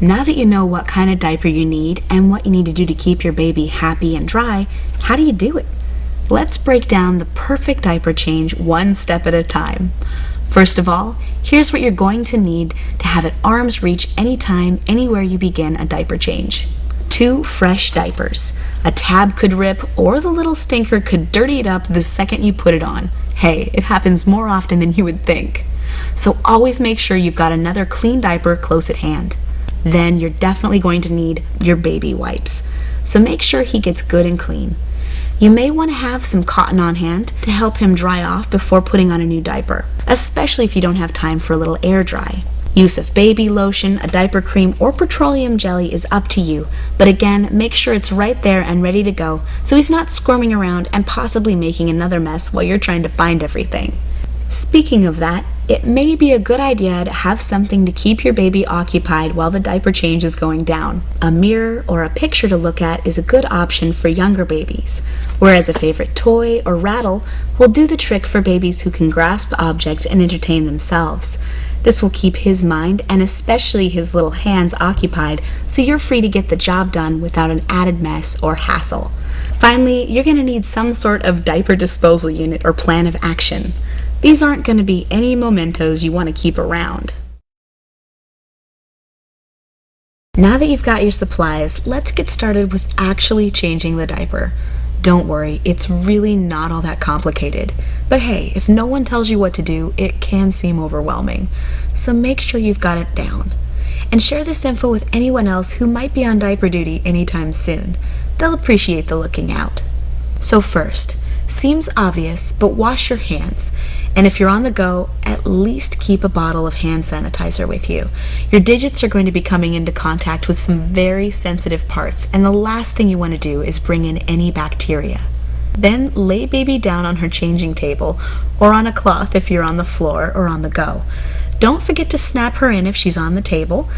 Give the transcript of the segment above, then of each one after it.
Now that you know what kind of diaper you need and what you need to do to keep your baby happy and dry, how do you do it? Let's break down the perfect diaper change one step at a time. First of all, here's what you're going to need to have at arm's reach anytime, anywhere you begin a diaper change. 2 fresh diapers. A tab could rip or the little stinker could dirty it up the second you put it on. Hey, it happens more often than you would think. So always make sure you've got another clean diaper close at hand. Then you're definitely going to need your baby wipes. So make sure he gets good and clean. You may want to have some cotton on hand to help him dry off before putting on a new diaper, especially if you don't have time for a little air dry. Use of baby lotion, a diaper cream, or petroleum jelly is up to you, but again, make sure it's right there and ready to go so he's not squirming around and possibly making another mess while you're trying to find everything. Speaking of that, it may be a good idea to have something to keep your baby occupied while the diaper change is going down. A mirror or a picture to look at is a good option for younger babies, whereas a favorite toy or rattle will do the trick for babies who can grasp objects and entertain themselves. This will keep his mind and especially his little hands occupied, so you're free to get the job done without an added mess or hassle. Finally, you're going to need some sort of diaper disposal unit or plan of action. These aren't going to be any mementos you want to keep around. Now that you've got your supplies, let's get started with actually changing the diaper. Don't worry, it's really not all that complicated. But hey, if no one tells you what to do, it can seem overwhelming. So make sure you've got it down. And share this info with anyone else who might be on diaper duty anytime soon. They'll appreciate the looking out. So first, seems obvious, but wash your hands. And if you're on the go, at least keep a bottle of hand sanitizer with you. Your digits are going to be coming into contact with some very sensitive parts, and the last thing you want to do is bring in any bacteria. Then lay baby down on her changing table, or on a cloth if you're on the floor or on the go. Don't forget to snap her in if she's on the table.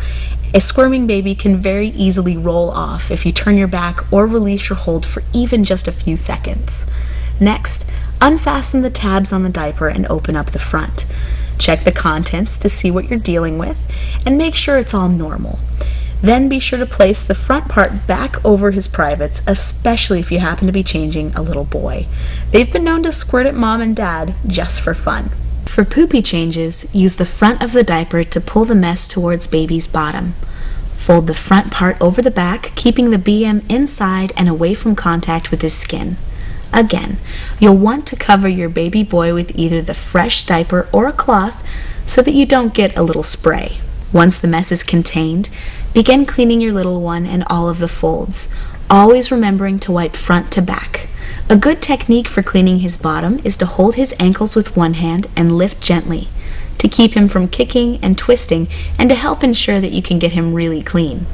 A squirming baby can very easily roll off if you turn your back or release your hold for even just a few seconds. Next, unfasten the tabs on the diaper and open up the front. Check the contents to see what you're dealing with and make sure it's all normal. Then be sure to place the front part back over his privates, especially if you happen to be changing a little boy. They've been known to squirt at mom and dad just for fun. For poopy changes, use the front of the diaper to pull the mess towards baby's bottom. Fold the front part over the back, keeping the BM inside and away from contact with his skin. Again, you'll want to cover your baby boy with either the fresh diaper or a cloth so that you don't get a little spray. Once the mess is contained, begin cleaning your little one and all of the folds, always remembering to wipe front to back. A good technique for cleaning his bottom is to hold his ankles with one hand and lift gently, to keep him from kicking and twisting and to help ensure that you can get him really clean.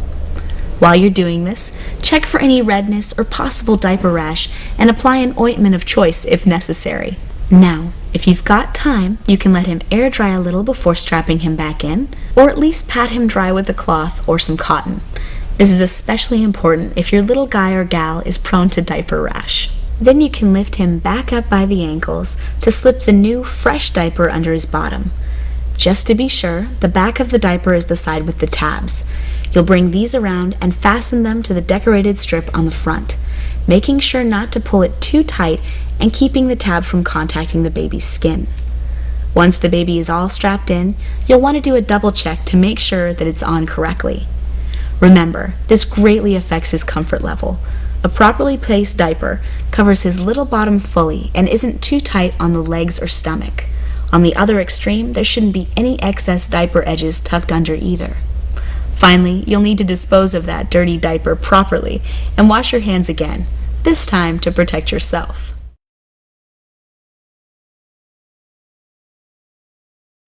While you're doing this, check for any redness or possible diaper rash and apply an ointment of choice if necessary. Now, if you've got time, you can let him air dry a little before strapping him back in, or at least pat him dry with a cloth or some cotton. This is especially important if your little guy or gal is prone to diaper rash. Then you can lift him back up by the ankles to slip the new, fresh diaper under his bottom. Just to be sure, the back of the diaper is the side with the tabs. You'll bring these around and fasten them to the decorated strip on the front, making sure not to pull it too tight and keeping the tab from contacting the baby's skin. Once the baby is all strapped in, you'll want to do a double check to make sure that it's on correctly. Remember, this greatly affects his comfort level. A properly placed diaper covers his little bottom fully and isn't too tight on the legs or stomach. On the other extreme, there shouldn't be any excess diaper edges tucked under either. Finally, you'll need to dispose of that dirty diaper properly and wash your hands again, this time to protect yourself.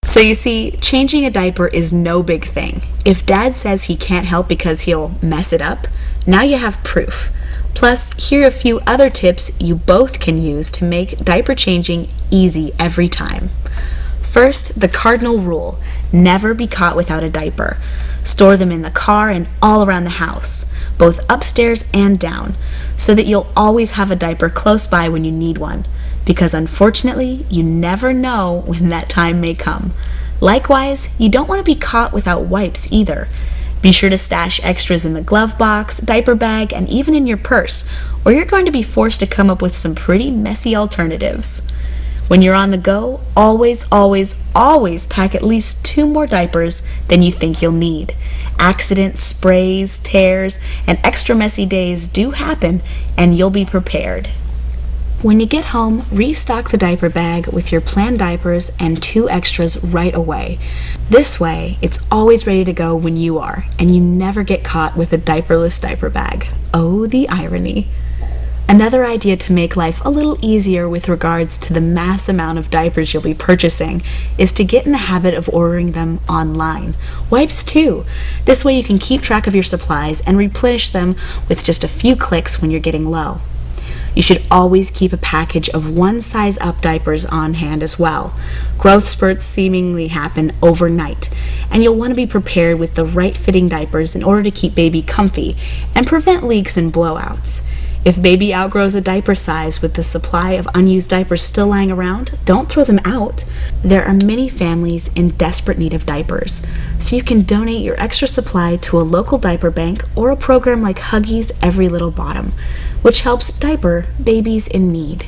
So you see, changing a diaper is no big thing. If dad says he can't help because he'll mess it up, now you have proof. Plus, here are a few other tips you both can use to make diaper changing easy every time. First, the cardinal rule: never be caught without a diaper. Store them in the car and all around the house, both upstairs and down, so that you'll always have a diaper close by when you need one, because unfortunately, you never know when that time may come. Likewise, you don't want to be caught without wipes either. Be sure to stash extras in the glove box, diaper bag, and even in your purse, or you're going to be forced to come up with some pretty messy alternatives. When you're on the go, always, always, always pack at least 2 more diapers than you think you'll need. Accidents, sprays, tears, and extra messy days do happen, and you'll be prepared. When you get home, restock the diaper bag with your planned diapers and 2 extras right away. This way, it's always ready to go when you are, and you never get caught with a diaperless diaper bag. Oh, the irony. Another idea to make life a little easier with regards to the mass amount of diapers you'll be purchasing is to get in the habit of ordering them online. Wipes too. This way you can keep track of your supplies and replenish them with just a few clicks when you're getting low. You should always keep a package of 1 size up diapers on hand as well. Growth spurts seemingly happen overnight, and you'll want to be prepared with the right fitting diapers in order to keep baby comfy and prevent leaks and blowouts. If baby outgrows a diaper size with the supply of unused diapers still lying around, don't throw them out. There are many families in desperate need of diapers, so you can donate your extra supply to a local diaper bank or a program like Huggies Every Little Bottom, which helps diaper babies in need.